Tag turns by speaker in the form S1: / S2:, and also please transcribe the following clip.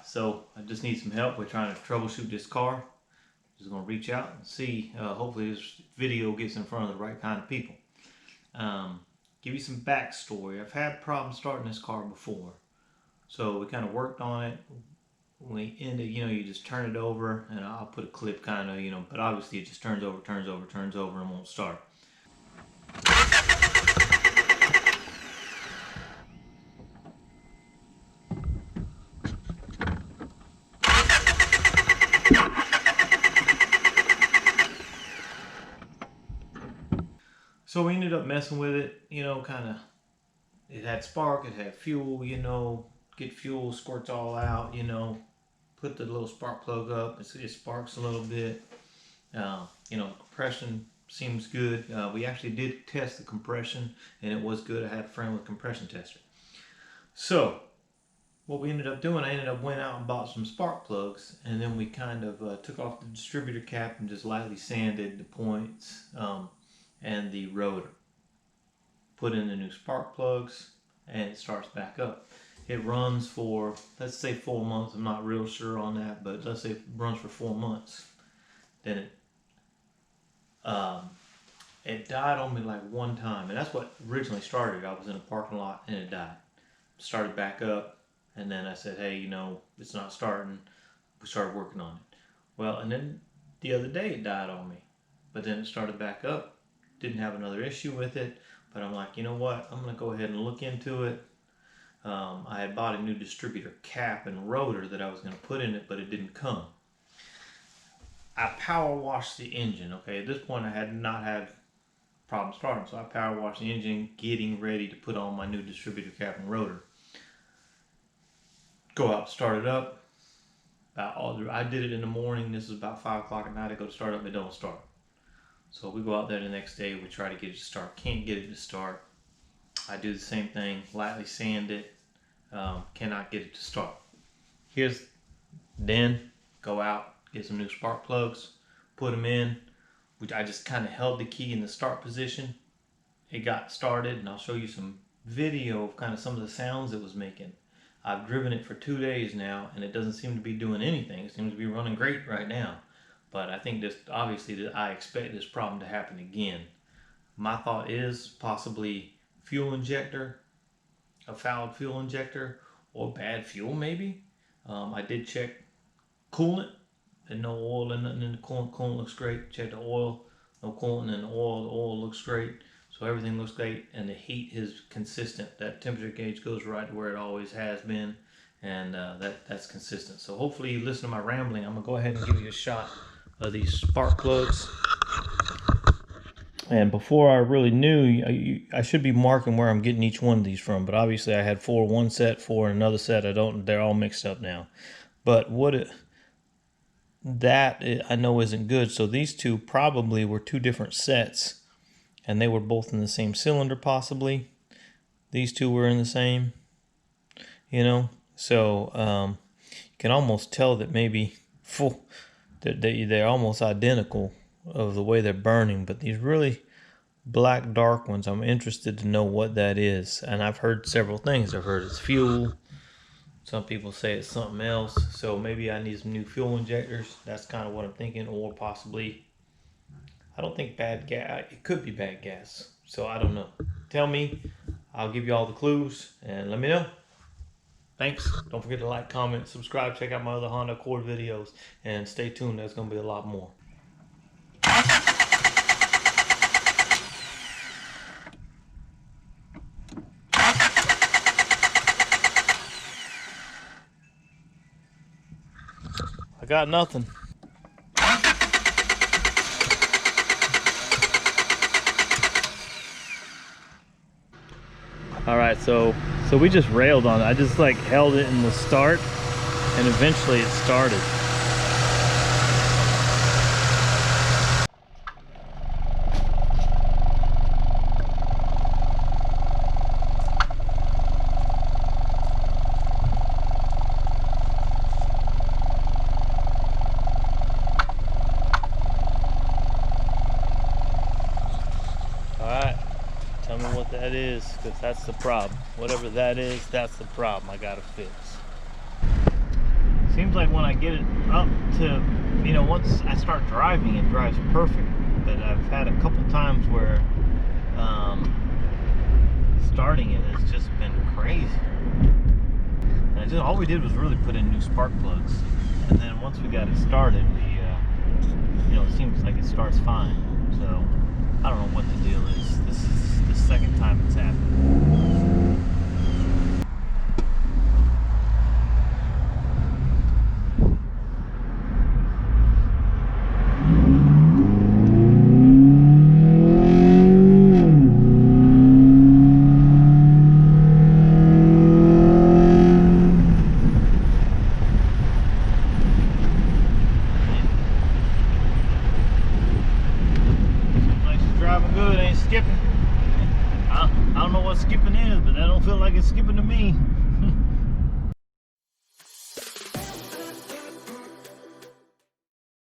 S1: So I just need some help with trying to troubleshoot this car. Just gonna reach out and see, hopefully this video gets in front of the right kind of people. Give you some backstory. I've had problems starting this car before. So we kind of worked on it. We ended, you just turn it over, and I'll put a clip kind of, but obviously it just turns over, and won't start. So we ended up messing with it, it had spark, it had fuel, get fuel, squirts all out, put the little spark plug up, it sparks a little bit, compression seems good. We actually did test the compression and it was good. I had a friend with a compression tester. So what we ended up doing, I went out and bought some spark plugs, and then we kind of took off the distributor cap and just lightly sanded the points, and the rotor. Put in the new spark plugs and it starts back up. It runs for, let's say 4 months. I'm not real sure on that, but let's say it runs for 4 months. Then it died on me like one time, and that's what originally started. I was in a parking lot and it died. Started back up, and then I said, hey, it's not starting. We started working on it. Well, and then the other day it died on me, but then it started back up. Didn't have another issue with it, but I'm like, you know what? I'm going to go ahead and look into it. I had bought a new distributor cap and rotor that I was going to put in it, but it didn't come. I power washed the engine. Okay, at this point I had not had problem starting, so I power washed the engine, getting ready to put on my new distributor cap and rotor. Go out, start it up. I did it in the morning. This is about 5 o'clock at night. I go to start up, it don't start. So we go out there the next day, we try to get it to start, can't get it to start. I do the same thing, lightly sand it, cannot get it to start. Then go out, get some new spark plugs, put them in, which I just kind of held the key in the start position. It got started, and I'll show you some video of kind of some of the sounds it was making. I've driven it for 2 days now, and it doesn't seem to be doing anything. It seems to be running great right now. But I think I expect this problem to happen again. My thought is possibly fuel injector, a fouled fuel injector, or bad fuel maybe. I did check coolant, and no oil in the coolant. Coolant looks great. Check the oil, no coolant in the oil. The oil looks great. So everything looks great, and the heat is consistent. That temperature gauge goes right to where it always has been, and that's consistent. So hopefully you listen to my rambling. I'm gonna go ahead and give you a shot of these spark plugs. And before I really knew, I should be marking where I'm getting each one of these from, but obviously I had 4 in one set, 4 in another set. They're all mixed up now. But I know isn't good. So these two probably were 2 different sets, and they were both in the same cylinder possibly. These 2 were in the same, so you can almost tell that maybe they're almost identical of the way they're burning, but these really black dark ones, I'm interested to know what that is. And I've heard several things. I've heard it's fuel. Some people say it's something else. So maybe I need some new fuel injectors. That's kind of what I'm thinking. Or possibly, I don't think bad gas. It could be bad gas. So I don't know. Tell me. I'll give you all the clues and let me know. Thanks. Don't forget to like, comment, subscribe, check out my other Honda Accord videos, and stay tuned. There's going to be a lot more. I got nothing. All right, so we just railed on it. I just held it in the start, and eventually it started. that is, because that's the problem. Whatever that is, that's the problem I gotta fix. Seems like when I get it up to, you know, once I start driving, it drives perfect. But I've had a couple times where starting it has just been crazy. And all we did was really put in new spark plugs, and then once we got it started, you know, it seems like it starts fine. So I don't know what the deal is. This is the second time it's happened. Skipping. I don't know what skipping is, but that don't feel like it's skipping to me.